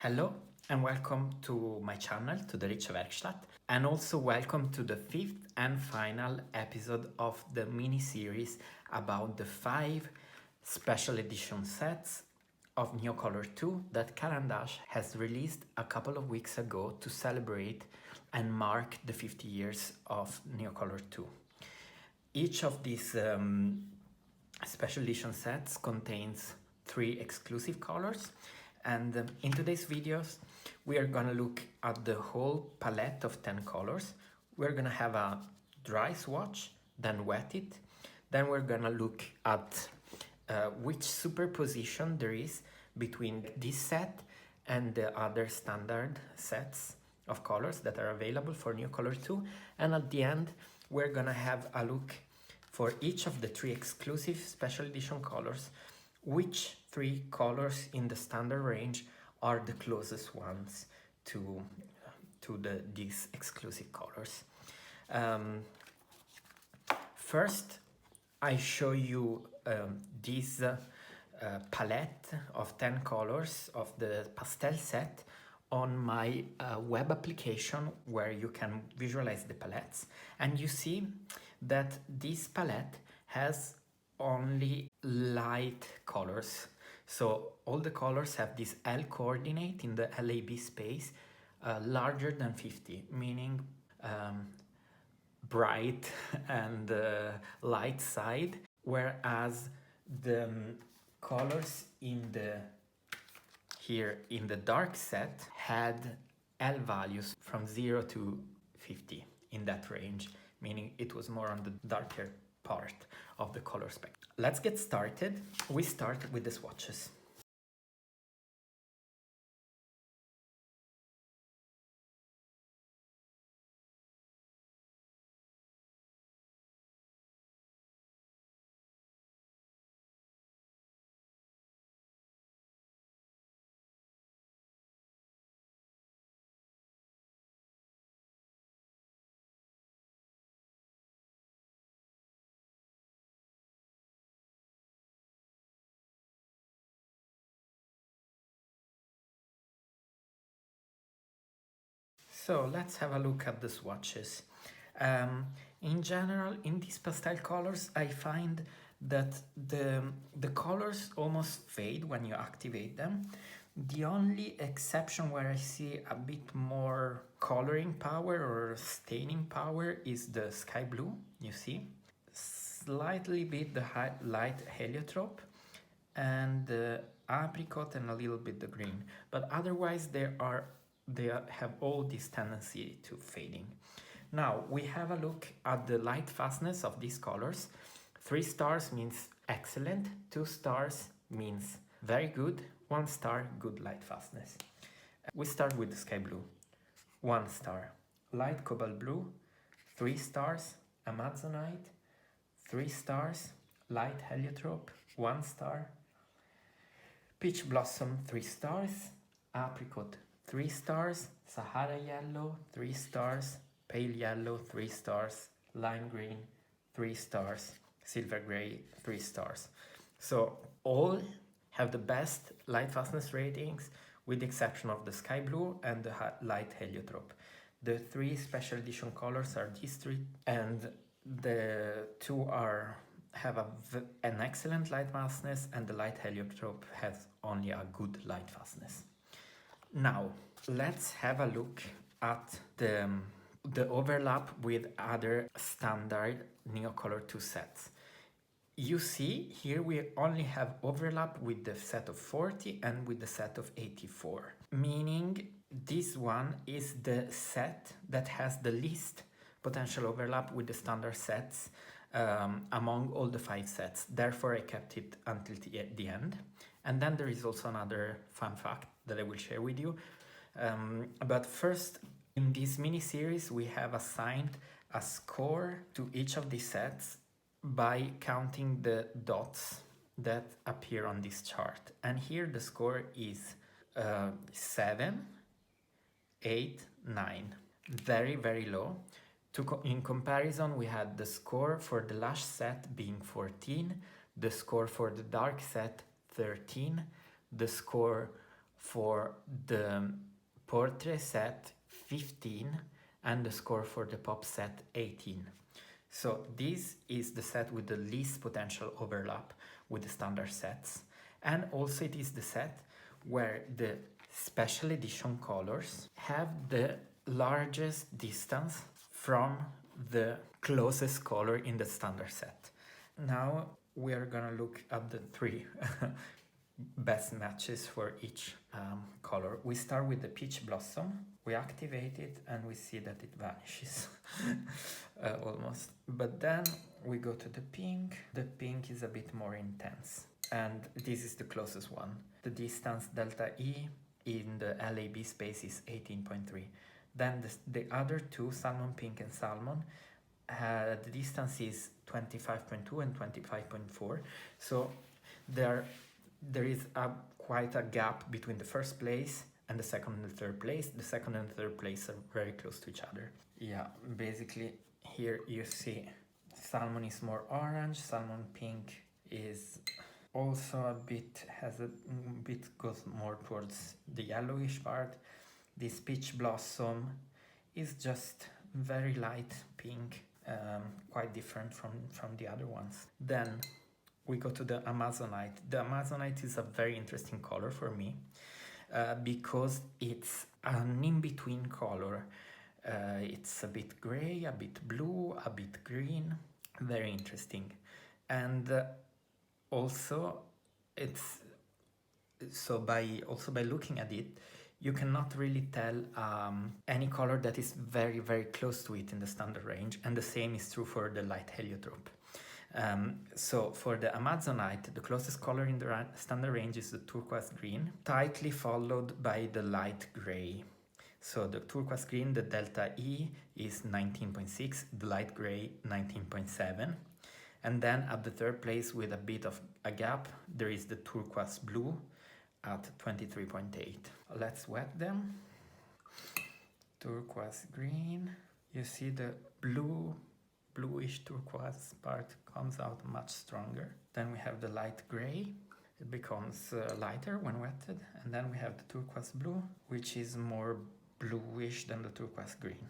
Hello and welcome to my channel, to the Rich Werkstatt, and also welcome to the fifth and final episode of the mini-series about the 5 special edition sets of Neocolor II that Caran has released a couple of weeks ago to celebrate and mark the 50 years of Neocolor II. Each of these special edition sets contains 3 exclusive colors, and in today's videos we are gonna look at the whole palette of 10 colors. We're gonna have a dry swatch, then wet it, then we're gonna look at which superposition there is between this set and the other standard sets of colors that are available for Neocolor II, and at the end we're gonna have a look for each of the 3 exclusive special edition colors, which 3 colors in the standard range are the closest ones to these exclusive colors. First, I show you this palette of 10 colors of the Pastel Set on my web application where you can visualize the palettes, and you see that this palette has only light colors. So all the colors have this L coordinate in the LAB space larger than 50, meaning bright and light side, whereas the colors in the dark set had L values from 0 to 50 in that range, meaning it was more on the darker part of the color spectrum. Let's get started. We start with the swatches. So let's have a look at the swatches. In general, in these pastel colors, I find that the colors almost fade when you activate them. The only exception where I see a bit more coloring power or staining power is the sky blue, you see. Slightly bit the light heliotrope and the apricot and a little bit the green. But otherwise they have all this tendency to fading. Now we have a look at the light fastness of these colors. 3 stars means excellent, 2 stars means very good, 1 star good light fastness. We start with the sky blue. 1 star. Light cobalt blue, 3 stars. Amazonite, 3 stars. Light heliotrope, 1 star. Peach blossom, 3 stars. Apricot, 3 stars. Sahara yellow, 3 stars. Pale yellow, 3 stars. Lime green, 3 stars. Silver gray, 3 stars. So all have the best light fastness ratings with the exception of the sky blue and the light heliotrope. The 3 special edition colors are these 3, and the 2 have an excellent light fastness, and the light heliotrope has only a good light fastness. Now let's have a look at the overlap with other standard Neocolor II sets. You see here we only have overlap with the set of 40 and with the set of 84, meaning this one is the set that has the least potential overlap with the standard sets among all the 5 sets. Therefore I kept it until the end. And then there is also another fun fact that I will share with you. But first, in this mini-series we have assigned a score to each of these sets by counting the dots that appear on this chart. And here the score is 7, 8, 9. Very, very low. In comparison, we had the score for the lush set being 14, the score for the dark set 13, the score for the portrait set 15 and the score for the pop set 18. So this is the set with the least potential overlap with the standard sets, and also it is the set where the special edition colors have the largest distance from the closest color in the standard set. Now we are gonna look at the three best matches for each color. We start with the peach blossom. We activate it and we see that it vanishes almost. But then we go to the pink. The pink is a bit more intense, and this is the closest one. The distance delta E in the LAB space is 18.3. Then the other two, salmon pink and salmon, the distance is 25.2 and 25.4. So there is quite a gap between the first place and the second and the third place. The second and third place are very close to each other. Yeah, basically here you see salmon is more orange, salmon pink is also a bit, goes more towards the yellowish part. This peach blossom is just very light pink, quite different from the other ones. Then we go to the Amazonite. The Amazonite is a very interesting color for me because it's an in-between color. It's a bit gray, a bit blue, a bit green. Very interesting. And also it's so by looking at it, you cannot really tell any color that is very, very close to it in the standard range, and the same is true for the light heliotrope. So for the Amazonite, the closest color in the standard range is the turquoise green, tightly followed by the light gray. So the turquoise green, the delta E is 19.6, the light gray 19.7. And then at the third place with a bit of a gap, there is the turquoise blue at 23.8. Let's wet them. Turquoise green. You see the bluish turquoise part comes out much stronger. Then we have the light gray. It becomes lighter when wetted. And then we have the turquoise blue, which is more bluish than the turquoise green.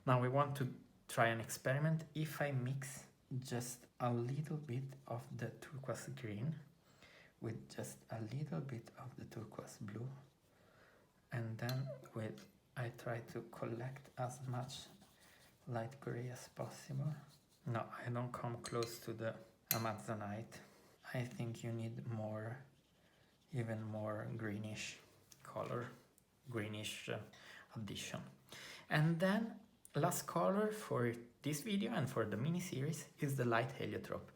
Now we want to try an experiment. If I mix just a little bit of the turquoise green with just a little bit of the turquoise blue, and then I try to collect as much light gray as possible. No, I don't come close to the Amazonite. I think you need even more greenish color, greenish addition. And then last color for this video and for the mini series is the light heliotrope.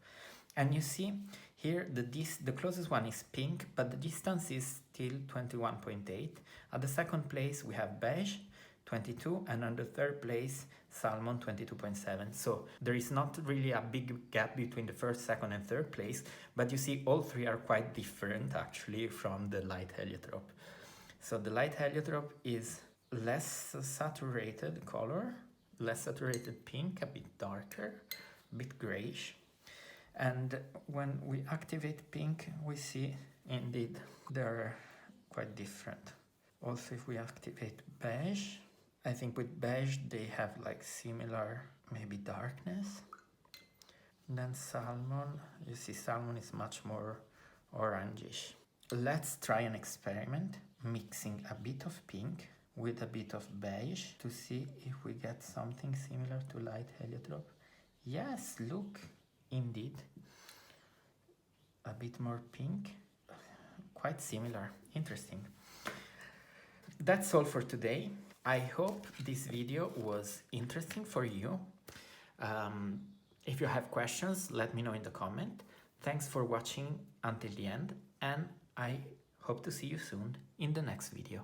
And you see here the closest one is pink, but the distance is still 21.8. At the second place we have beige 22, and on the third place salmon 22.7. So there is not really a big gap between the first, second and third place, but you see all three are quite different actually from the light heliotrope. So the light heliotrope is less saturated color, less saturated pink, a bit darker, a bit grayish. And when we activate pink, we see indeed they're quite different. Also, if we activate beige, I think with beige they have like similar maybe darkness. And then salmon, you see salmon is much more orangish. Let's try an experiment mixing a bit of pink with a bit of beige to see if we get something similar to light heliotrope. Yes, look, indeed, a bit more pink, quite similar, interesting. That's all for today. I hope this video was interesting for you. If you have questions, let me know in the comment. Thanks for watching until the end, and I hope to see you soon in the next video.